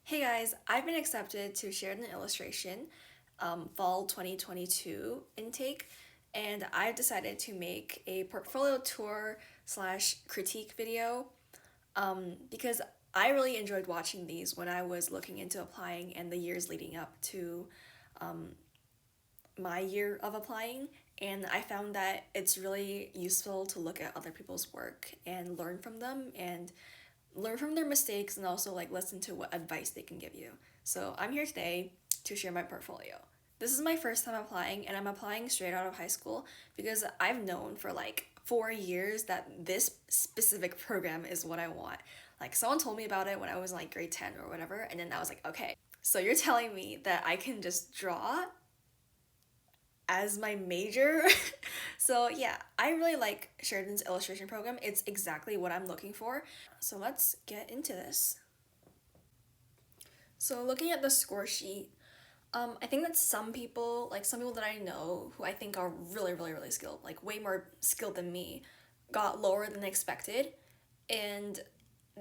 Hey guys, I've been accepted to Sheridan Illustration fall 2022 intake, and I've decided to make a portfolio tour slash critique video because I really enjoyed watching these when I was looking into applying and the years leading up to um, my year of applying. And I found that it's really useful to look at other people's work and learn from them and learn from their mistakes and also like listen to what advice they can give you. So I'm here today to share my portfolio. This is my first time applying and I'm applying straight out of high school because I've known for like 4 years that this specific program is what I want. Like someone told me about it when I was in like grade 10 or whatever, and then I was like, okay, so you're telling me that I can just draw as my major. So yeah, I really like Sheridan's illustration program. It's exactly what I'm looking for. So let's get into this. So looking at the score sheet, I think that some people that I know who I think are really skilled, like way more skilled than me, got lower than expected, and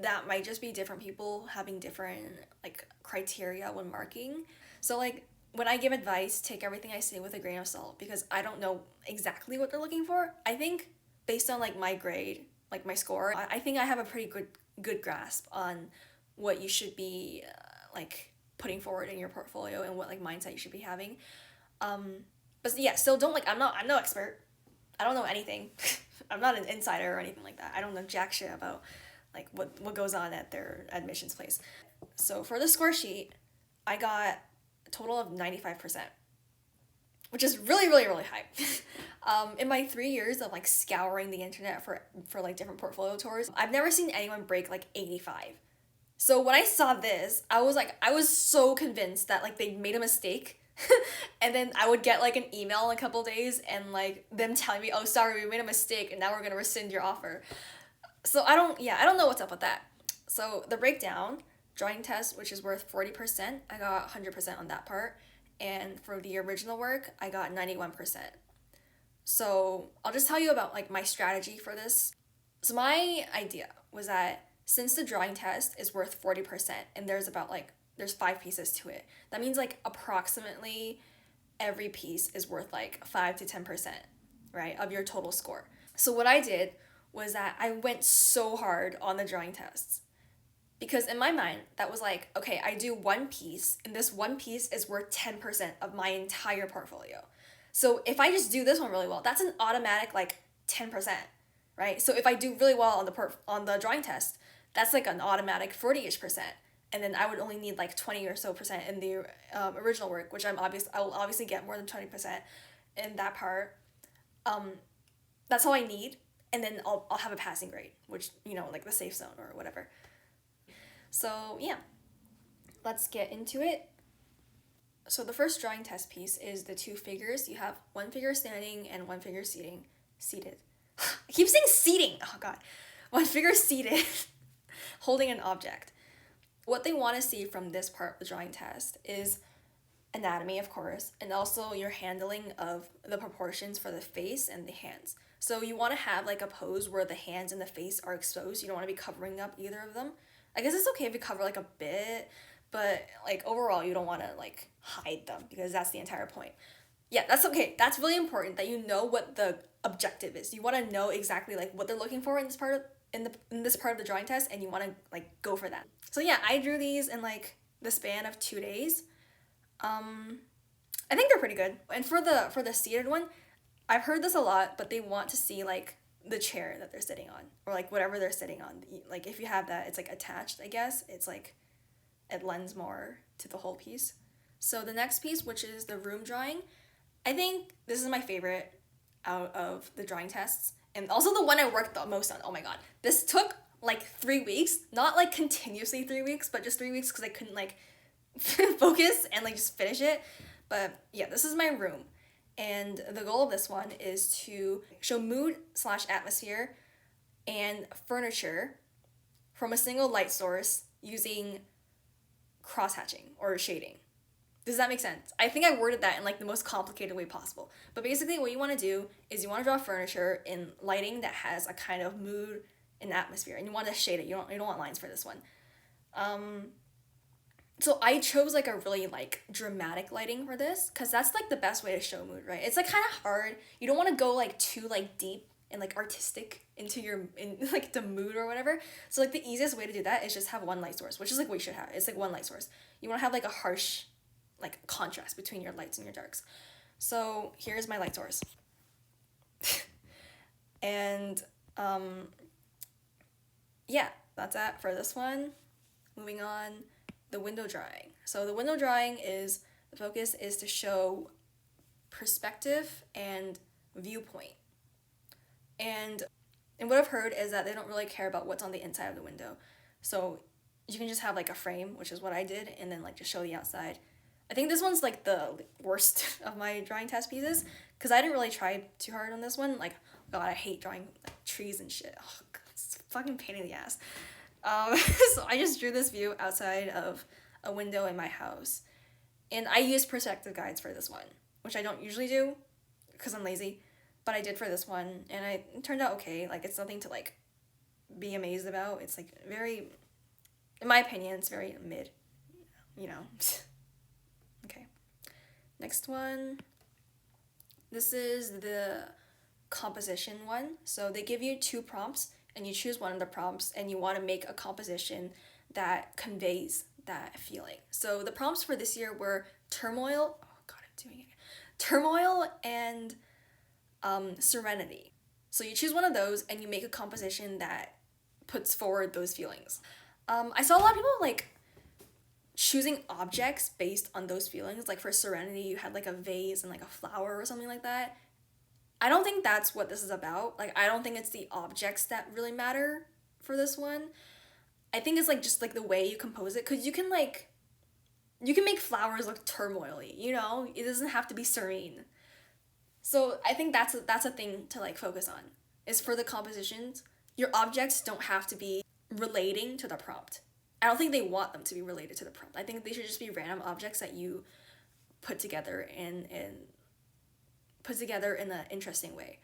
that might just be different people having different like criteria when marking. So like when I give advice, take everything I say with a grain of salt because I don't know exactly what they're looking for. I think based on like my grade, like my score, I think I have a pretty good grasp on what you should be like putting forward in your portfolio and what like mindset you should be having. But yeah, still don't like I'm no expert. I don't know anything. I'm not an insider or anything like that. I don't know jack shit about like what goes on at their admissions place. So for the score sheet, I got a total of 95%, which is really high. In my 3 years of like scouring the internet for like different portfolio tours, I've never seen anyone break like 85. So when I saw this, I was so convinced that like they made a mistake. And then I would get like an email in a couple days and like them telling me, "Oh, sorry, we made a mistake and now we're gonna rescind your offer." So I don't know what's up with that. So the breakdown, drawing test, which is worth 40%, I got 100% on that part. And for the original work, I got 91%. So I'll just tell you about like my strategy for this. So my idea was that since the drawing test is worth 40% and there's 5 pieces to it, that means like approximately every piece is worth like 5 to 10%, right, of your total score. So what I did was that I went so hard on the drawing tests because in my mind that was like, okay, I do one piece and this one piece is worth 10% of my entire portfolio. So if I just do this one really well, that's an automatic like 10%, right? So if I do really well on the drawing test, that's like an automatic 40ish percent. And then I would only need like 20 or so percent in the original work, which I will obviously get more than 20% in that part. Um, that's all I need, and then I'll have a passing grade, which like the safe zone or whatever. So yeah, let's get into it. So the first drawing test piece is the two figures. You have one figure standing and one figure seated. I keep saying seating. Oh god, one figure seated, holding an object. What they want to see from this part of the drawing test is anatomy, of course, and also your handling of the proportions for the face and the hands. So you want to have like a pose where the hands and the face are exposed. You don't want to be covering up either of them. I guess it's okay if you cover like a bit, but like overall you don't want to like hide them because that's the entire point. Yeah, that's okay. That's really important that you know what the objective is. You want to know exactly like what they're looking for in this part of in this part of the drawing test, and you want to like go for that. So yeah, I drew these in like the span of 2 days. I think they're pretty good. And for the seated one, I've heard this a lot, but they want to see like the chair that they're sitting on or like whatever they're sitting on. Like if you have that, it's like attached, I guess. It's like it lends more to the whole piece. So the next piece, which is the room drawing, I think this is my favorite out of the drawing tests and also the one I worked the most on. Oh my god. This took like 3 weeks, not like continuously 3 weeks, but just 3 weeks because I couldn't like focus and like just finish it. But yeah, this is my room. And the goal of this one is to show mood slash atmosphere and furniture from a single light source using cross hatching or shading. Does that make sense? I think I worded that in like the most complicated way possible. But basically what you want to do is you want to draw furniture in lighting that has a kind of mood and atmosphere, and you want to shade it. You don't want lines for this one. So I chose like a really like dramatic lighting for this because that's like the best way to show mood, right? It's like kind of hard. You don't want to go like too like deep and like artistic into your in like the mood or whatever. So like the easiest way to do that is just have one light source, which is like what you should have. It's like one light source. You want to have like a harsh like contrast between your lights and your darks. So here's my light source. And yeah, that's it for this one. Moving on, the window drawing. So the window drawing is, the focus is to show perspective and viewpoint. And what I've heard is that they don't really care about what's on the inside of the window. So you can just have like a frame, which is what I did, and then like just show the outside. I think this one's like the worst of my drawing test pieces because I didn't really try too hard on this one. Like, God, I hate drawing like trees and shit. Oh, God, it's a fucking pain in the ass. So I just drew this view outside of a window in my house. And I used perspective guides for this one, which I don't usually do because I'm lazy. But I did for this one, and it turned out okay. Like, it's nothing to like be amazed about. It's like very, in my opinion, it's very mid, you know. Okay. Next one. This is the composition one. So they give you 2 prompts, and you choose one of the prompts, and you want to make a composition that conveys that feeling. So the prompts for this year were turmoil. Oh God, I'm doing it. Turmoil and serenity. So you choose one of those, and you make a composition that puts forward those feelings. I saw a lot of people like choosing objects based on those feelings. Like for serenity, you had like a vase and like a flower or something like that. I don't think that's what this is about. Like, I don't think it's the objects that really matter for this one. I think it's like just like the way you compose it, because you can make flowers look turmoily, you know? It doesn't have to be serene. So I think that's a thing to like focus on. Is for the compositions, your objects don't have to be relating to the prompt. I don't think they want them to be related to the prompt. I think they should just be random objects that you put together and put together in an interesting way.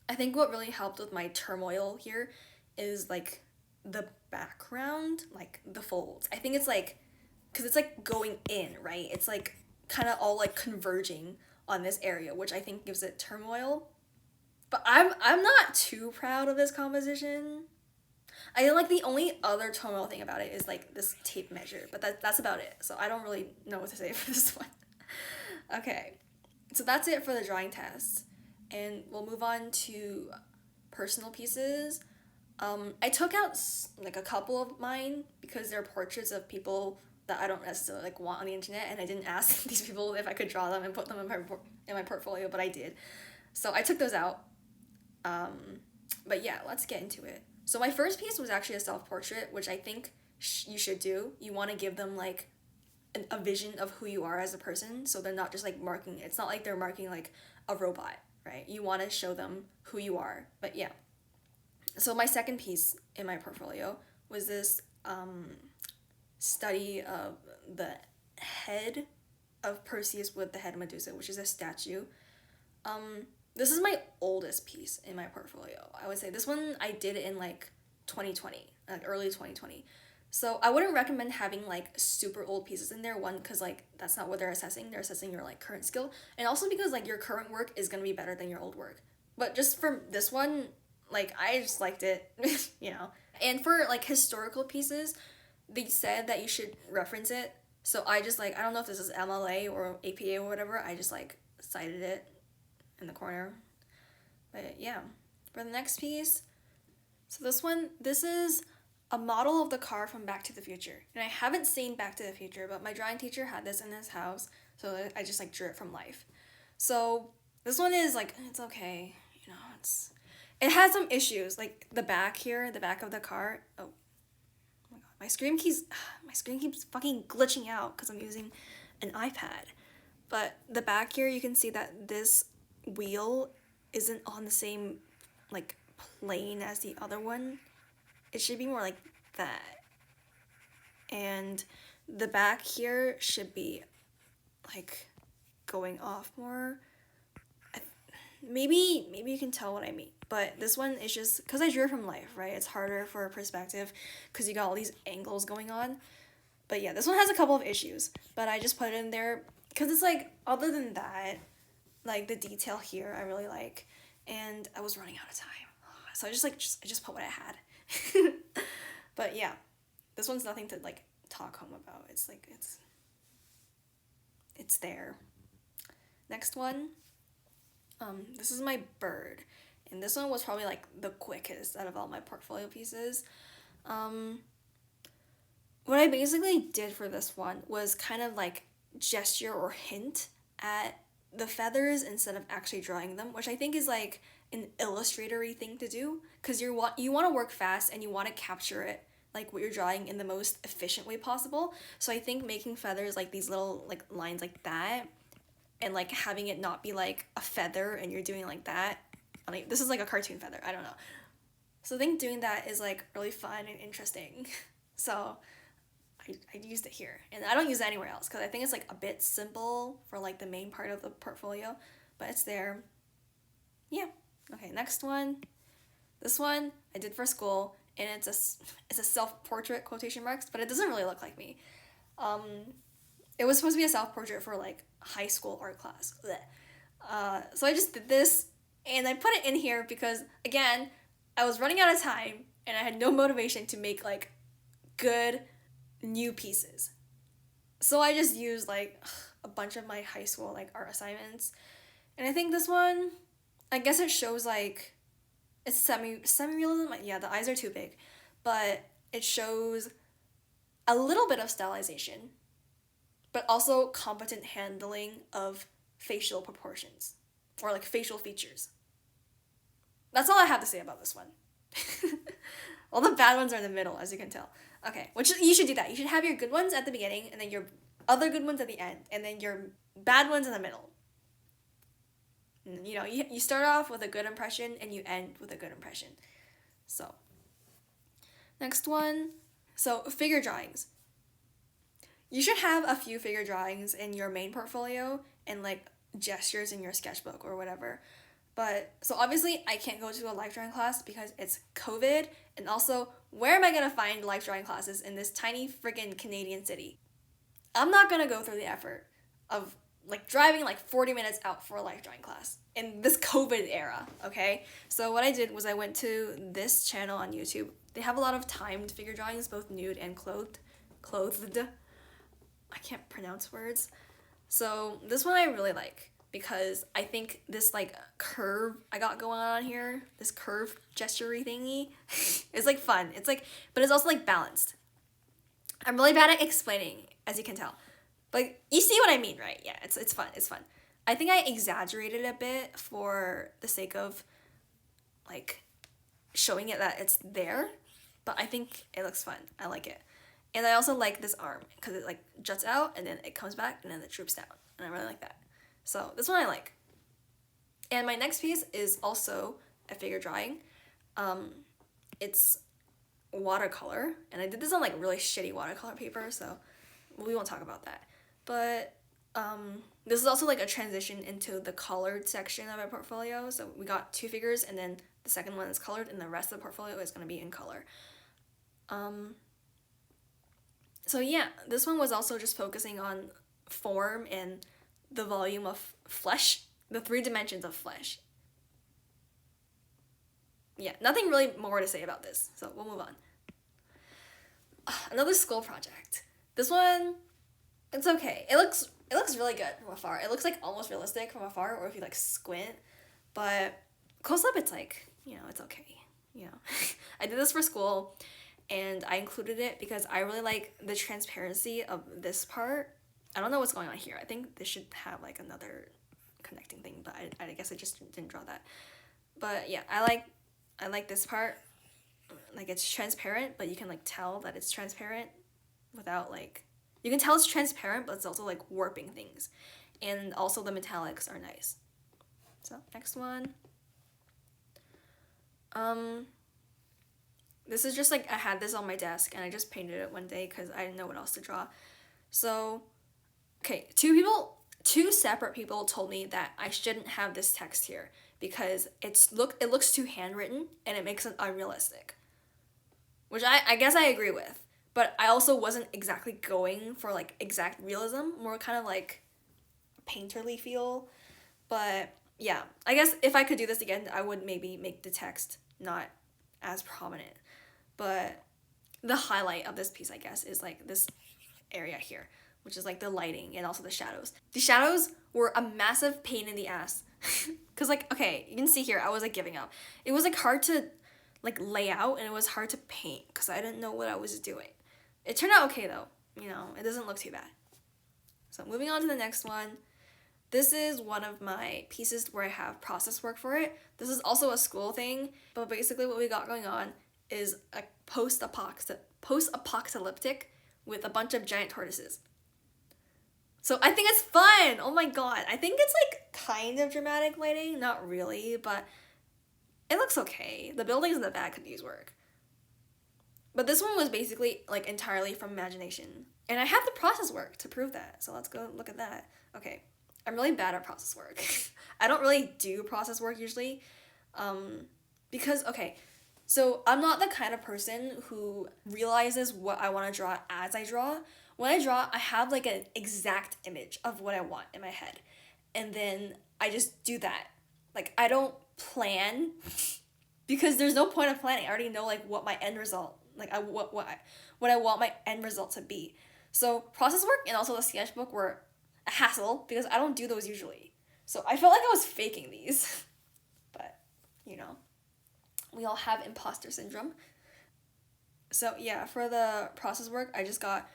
I think what really helped with my turmoil here is like the background, like the folds. I think it's like, because it's like going in, right? It's like kind of all like converging on this area, which I think gives it turmoil. But I'm not too proud of this composition. I feel like the only other turmoil thing about it is like this tape measure, but that's about it. So I don't really know what to say for this one. Okay, so that's it for the drawing test, and we'll move on to personal pieces. I took out like a couple of mine because they're portraits of people that I don't necessarily like want on the internet, and I didn't ask these people if I could draw them and put them in my portfolio, but I did. So I took those out. But yeah, let's get into it. So my first piece was actually a self-portrait, which I think you should do. You want to give them like a vision of who you are as a person, so they're not just like marking. It's not like they're marking like a robot, right? You want to show them who you are. But yeah. So my second piece in my portfolio was this study of the head of Perseus with the head of Medusa, which is a statue. This is my oldest piece in my portfolio. I would say this one I did in like 2020, like early 2020. So I wouldn't recommend having like super old pieces in there. One, because like that's not what they're assessing. They're assessing your like current skill, and also because like your current work is gonna be better than your old work. But just for this one, like I just liked it, you know. And for like historical pieces, they said that you should reference it. So I just like, I don't know if this is MLA or APA or whatever. I just like cited it in the corner. But yeah, for the next piece, so this is a model of the car from Back to the Future. And I haven't seen Back to the Future, but my drawing teacher had this in his house, so I just like drew it from life. So this one is like, it's okay, you know, it has some issues, like the back here, the back of the car. Oh my God, my screen keeps fucking glitching out because I'm using an iPad. But the back here, you can see that this wheel isn't on the same like plane as the other one. It should be more like that. And the back here should be like going off more. Maybe you can tell what I mean. But this one is just because I drew it from life, right? It's harder for perspective because you got all these angles going on. But yeah, this one has a couple of issues, but I just put it in there because it's like, other than that, like the detail here I really like, and I was running out of time. So I just put what I had. But yeah, this one's nothing to like talk home about. It's like it's there. Next one. This is my bird. And this one was probably like the quickest out of all my portfolio pieces. What I basically did for this one was kind of like gesture or hint at the feathers instead of actually drawing them, which I think is like an illustratory thing to do, because you want to work fast and you want to capture it like what you're drawing in the most efficient way possible. So I think making feathers like these little like lines like that, and like having it not be like a feather and you're doing like that. I mean, this is like a cartoon feather. I don't know. So I think doing that is like really fun and interesting. So I used it here, and I don't use it anywhere else because I think it's like a bit simple for like the main part of the portfolio, but it's there. Yeah. Okay, next one. This one I did for school, and it's a self-portrait quotation marks, but it doesn't really look like me. Um, it was supposed to be a self-portrait for like high school art class. So I just did this, and I put it in here because again, I was running out of time, and I had no motivation to make like good new pieces. So I just used like a bunch of my high school like art assignments. And I think this one, I guess it shows like it's semi-realism. Yeah, the eyes are too big, but it shows a little bit of stylization, but also competent handling of facial proportions or like facial features. That's all I have to say about this one. All the bad ones are in the middle, as you can tell. Okay, which you should do that. You should have your good ones at the beginning, and then your other good ones at the end, and then your bad ones in the middle. And, you know, you start off with a good impression, and you end with a good impression. So, next one. So, figure drawings. You should have a few figure drawings in your main portfolio, and like gestures in your sketchbook or whatever. But so obviously I can't go to a life drawing class because it's COVID, and also where am I gonna find life drawing classes in this tiny freaking Canadian city? I'm not gonna go through the effort of like driving like 40 minutes out for a life drawing class in this COVID era, okay? So what I did was I went to this channel on YouTube. They have a lot of timed figure drawings, both nude and clothed. I can't pronounce words. So this one I really like, because I think this like curve I got going on here, this curve gesture-y thingy, is like fun. It's like, but it's also like balanced. I'm really bad at explaining, as you can tell. But you see what I mean, right? Yeah, it's fun. It's fun. I think I exaggerated a bit for the sake of like showing it that it's there, but I think it looks fun. I like it. And I also like this arm because it like juts out and then it comes back and then it droops down. And I really like that. So this one I like. And my next piece is also a figure drawing. It's watercolor, and I did this on like really shitty watercolor paper, so we won't talk about that. But this is also like a transition into the colored section of my portfolio. So we got 2 figures, and then the second one is colored, and the rest of the portfolio is going to be in color. So yeah, this one was also just focusing on form and the volume of flesh, the 3 dimensions of flesh. Yeah, nothing really more to say about this, so we'll move on. Another school project. This one, it's okay. It looks really good from afar. It looks like almost realistic from afar, or if you like squint, but close up it's like, you know, it's okay. You know, I did this for school, and I included it because I really like the transparency of this part. I don't know what's going on here. I think this should have like another connecting thing, but I guess I just didn't draw that. But yeah, I like this part. Like it's transparent, but you can like tell that it's transparent without like, you can tell it's transparent, but it's also like warping things. And also the metallics are nice. So next one. This is just like, I had this on my desk and I just painted it one day because I didn't know what else to draw. So, okay, 2 separate people told me that I shouldn't have this text here because it looks too handwritten and it makes it unrealistic. Which I guess I agree with. but I also wasn't exactly going for like exact realism, more kind of like painterly feel. But yeah, I guess if I could do this again, I would maybe make the text not as prominent. But the highlight of this piece, I guess, is like this area here, which is like the lighting and also the shadows. The shadows were a massive pain in the ass. Cause like, okay, you can see here, I was like giving up. It was like hard to like lay out and it was hard to paint because I didn't know what I was doing. It turned out okay though, it doesn't look too bad. So moving on to the next one. This is one of my pieces where I have process work for it. This is also a school thing, but basically what we got going on is a post-apocalyptic with a bunch of giant tortoises. So I think it's fun. Oh my god. I think it's like kind of dramatic lighting, not really, but it looks okay. The buildings in the back could use work. But this one was basically like entirely from imagination. And I have the process work to prove that. So let's go look at that. Okay. I'm really bad at process work. I don't really do process work usually. Because, okay, so I'm not the kind of person who realizes what I want to draw as I draw. When I draw, I have like an exact image of what I want in my head. And then I just do that. Like, I don't plan because there's no point of planning. I already know like what my end result, like what I want my end result to be. So process work and also the sketchbook were a hassle because I don't do those usually. So I felt like I was faking these. But, we all have imposter syndrome. So yeah, for the process work, I just got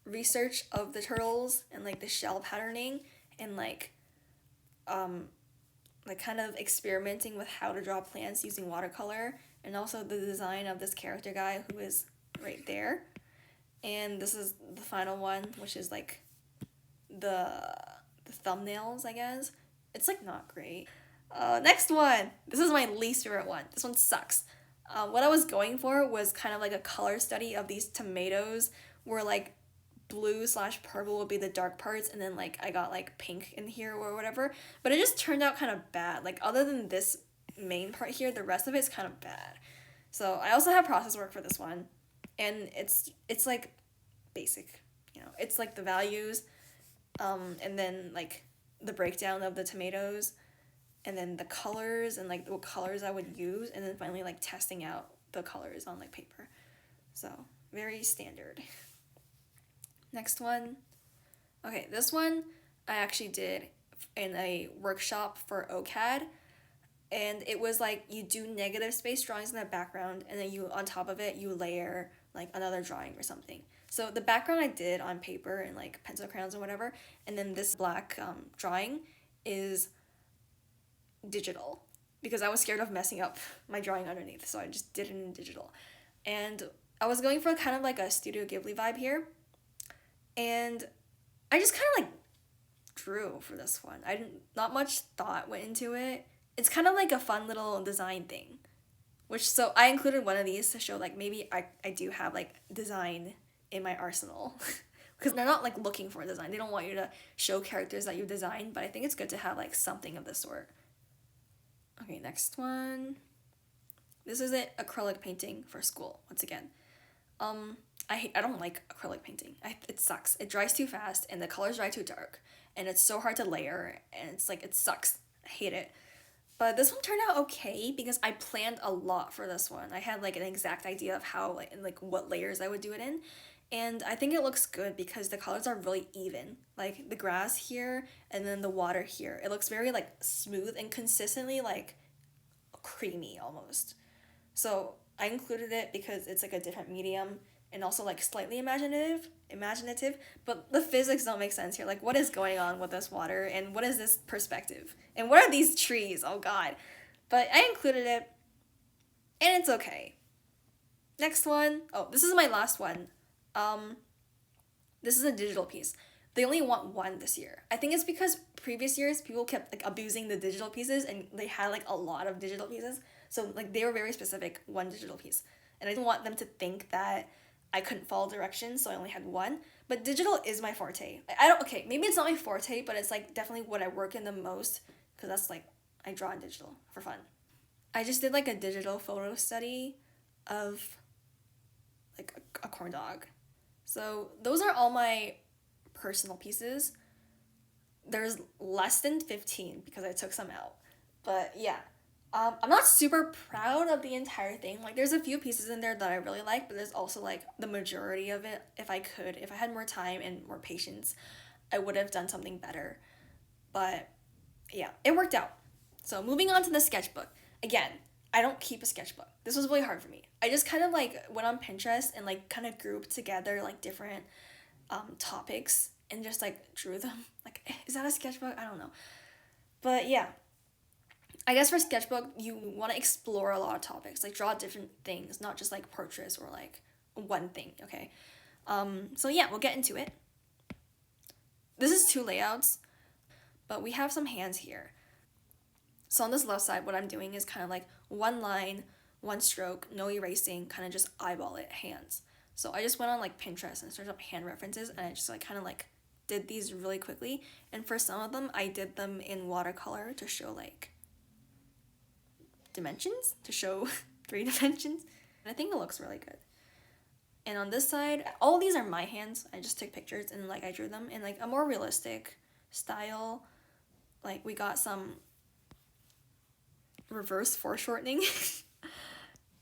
research of the turtles and like the shell patterning and like kind of experimenting with how to draw plants using watercolor and also the design of this character guy who is right there. And this is the final one, which is like the thumbnails, I guess. It's like not great. Next one. This is my least favorite one. This one sucks. What I was going for was kind of like a color study of these tomatoes where like blue/purple would be the dark parts and then like I got like pink in here or whatever. But it just turned out kind of bad. Like other than this main part here, the rest of it's kind of bad. So I also have process work for this one. And it's like basic. It's like the values, and then like the breakdown of the tomatoes and then the colors and like what colors I would use and then finally like testing out the colors on like paper. So very standard. Next one. Okay, this one I actually did in a workshop for OCAD, and it was like you do negative space drawings in the background and then you on top of it you layer like another drawing or something. So the background I did on paper and like pencil crayons or whatever, and then this black drawing is digital because I was scared of messing up my drawing underneath, so I just did it in digital. And I was going for kind of like a Studio Ghibli vibe here, and I just kind of like drew for this one. Not much thought went into it. It's kind of like a fun little design thing, so I included one of these to show like maybe I do have like design in my arsenal. Because they're not like looking for a design. They don't want you to show characters that you've designed, but I think it's good to have like something of this sort. Okay, next one. This is an acrylic painting for school, once again. I don't like acrylic painting. It sucks. It dries too fast and the colors dry too dark. And it's so hard to layer and it's like, it sucks. I hate it. But this one turned out okay because I planned a lot for this one. I had like an exact idea of how like what layers I would do it in. And I think it looks good because the colors are really even. Like the grass here and then the water here. It looks very like smooth and consistently like creamy almost. So I included it because it's like a different medium and also like slightly imaginative, but the physics don't make sense here. Like what is going on with this water and what is this perspective? And what are these trees? Oh god. But I included it and it's okay. Next one. Oh, this is my last one. This is a digital piece. They only want one this year. I think it's because previous years people kept like abusing the digital pieces and they had like a lot of digital pieces. So like they were very specific, one digital piece. And I didn't want them to think that I couldn't follow directions, so I only had one. But digital is my forte. Okay, maybe it's not my forte, but it's like definitely what I work in the most because that's like, I draw in digital for fun. I just did like a digital photo study of like a corn dog. So those are all my personal pieces. There's less than 15 because I took some out. But yeah, I'm not super proud of the entire thing. Like, there's a few pieces in there that I really like, but there's also like the majority of it. If I had more time and more patience, I would have done something better. But yeah, it worked out. So moving on to the sketchbook. Again, I don't keep a sketchbook. This was really hard for me. I just kind of like went on Pinterest and like kind of grouped together like different topics and just like drew them. Like, is that a sketchbook? I don't know. But yeah, I guess for sketchbook, you want to explore a lot of topics, like draw different things, not just like portraits or like one thing, okay? So yeah, we'll get into it. This is two layouts, but we have some hands here. So on this left side, what I'm doing is kind of like one line, one stroke, no erasing, kind of just eyeball it, hands. So I just went on like Pinterest and searched up hand references, and I just like kind of like did these really quickly. And for some of them, I did them in watercolor to show like dimensions, to show 3 dimensions. And I think it looks really good. And on this side, all these are my hands. I just took pictures and like I drew them in like a more realistic style. Like, we got some reverse foreshortening.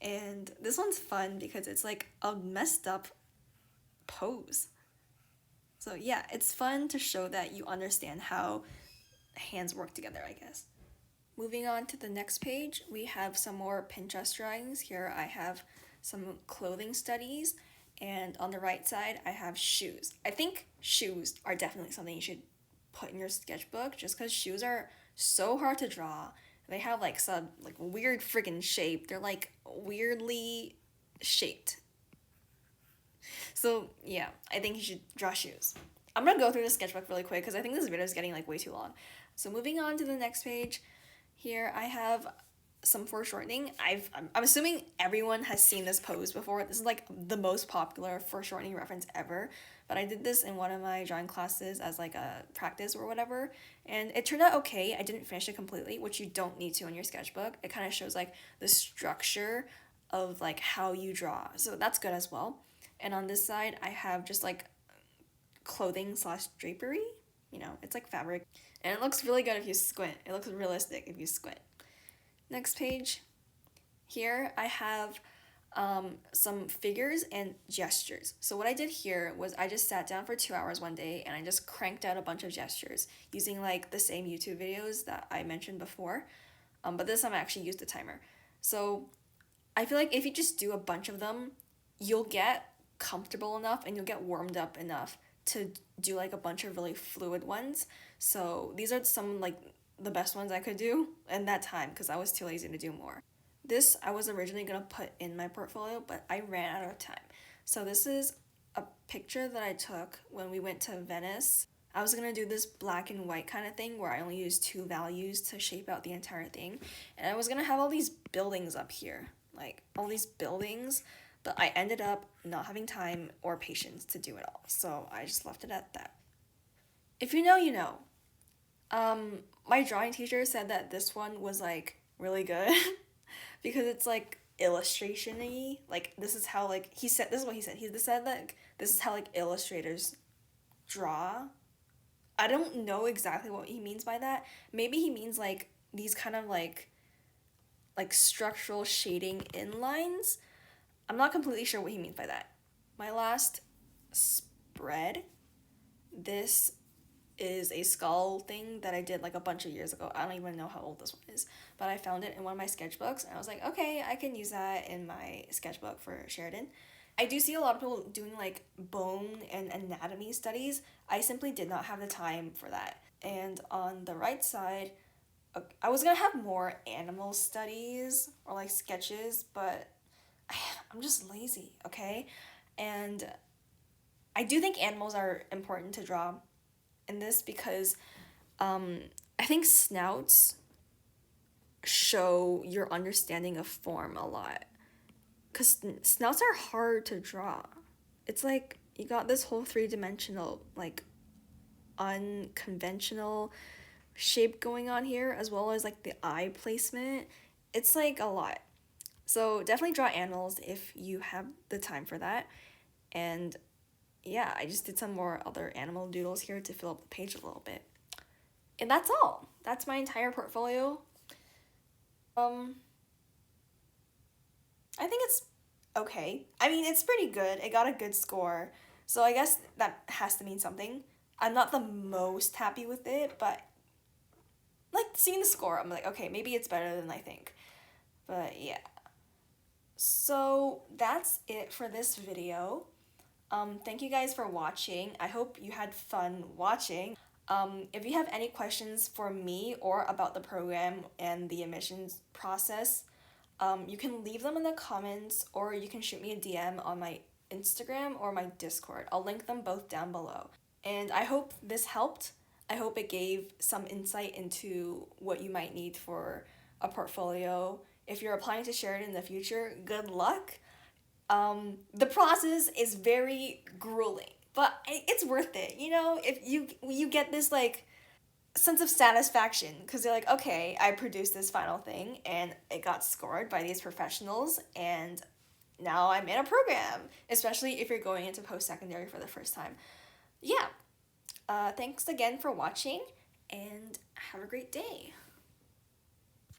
And this one's fun because it's like a messed up pose. So yeah, it's fun to show that you understand how hands work together, I guess. Moving on to the next page, we have some more Pinterest drawings. Here I have some clothing studies, and on the right side I have shoes. I think shoes are definitely something you should put in your sketchbook, just because shoes are so hard to draw. They have like some like weird friggin' shape. They're like weirdly shaped. So yeah, I think you should draw shoes. I'm gonna go through the sketchbook really quick because I think this video is getting like way too long. So moving on to the next page, here I have some foreshortening. I'm assuming everyone has seen this pose before. This is like the most popular foreshortening reference ever. But I did this in one of my drawing classes as like a practice or whatever, and it turned out okay. I didn't finish it completely, which you don't need to in your sketchbook. It kind of shows like the structure of like how you draw, so that's good as well. And on this side, I have just like clothing slash drapery. It's like fabric, and it looks really good if you squint. It looks realistic if you squint. Next page. Here I have some figures and gestures. So what I did here was I just sat down for 2 hours one day and I just cranked out a bunch of gestures using like the same YouTube videos that I mentioned before. But this time I actually used a timer. So I feel like if you just do a bunch of them, you'll get comfortable enough and you'll get warmed up enough to do like a bunch of really fluid ones. So these are some like the best ones I could do in that time because I was too lazy to do more. This I was originally going to put in my portfolio, but I ran out of time. So this is a picture that I took when we went to Venice. I was going to do this black and white kind of thing where I only used 2 values to shape out the entire thing. And I was going to have all these buildings up here, like all these buildings, but I ended up not having time or patience to do it all. So I just left it at that. If you know, you know. My drawing teacher said that this one was like really good because it's like illustration-y. Like, this is how like this is what he said. He said like this is how like illustrators draw. I don't know exactly what he means by that. Maybe he means like these kind of like structural shading in lines. I'm not completely sure what he means by that. My last spread, this is a skull thing that I did like a bunch of years ago. I don't even know how old this one is, but I found it in one of my sketchbooks and I was like, okay, I can use that in my sketchbook for Sheridan. I do see a lot of people doing like bone and anatomy studies. I simply did not have the time for that. And on the right side, I was gonna have more animal studies or like sketches, but I'm just lazy, okay? And I do think animals are important to draw in this because I think snouts show your understanding of form a lot. Because snouts are hard to draw. It's like you got this whole 3-dimensional, like unconventional shape going on here, as well as like the eye placement. It's like a lot. So definitely draw animals if you have the time for that. And yeah, I just did some more other animal doodles here to fill up the page a little bit. And that's all. That's my entire portfolio. I think it's okay. I mean, it's pretty good. It got a good score. So I guess that has to mean something. I'm not the most happy with it, but like seeing the score, I'm like, okay, maybe it's better than I think. But yeah. So that's it for this video. Thank you guys for watching. I hope you had fun watching. If you have any questions for me or about the program and the admissions process, you can leave them in the comments or you can shoot me a DM on my Instagram or my Discord. I'll link them both down below. And I hope this helped. I hope it gave some insight into what you might need for a portfolio. If you're applying to Sheridan in the future, good luck. The process is very grueling, but it's worth it. You know, if you get this like sense of satisfaction because you're like, okay, I produced this final thing and it got scored by these professionals, and now I'm in a program. Especially if you're going into post secondary for the first time. Yeah. Thanks again for watching, and have a great day.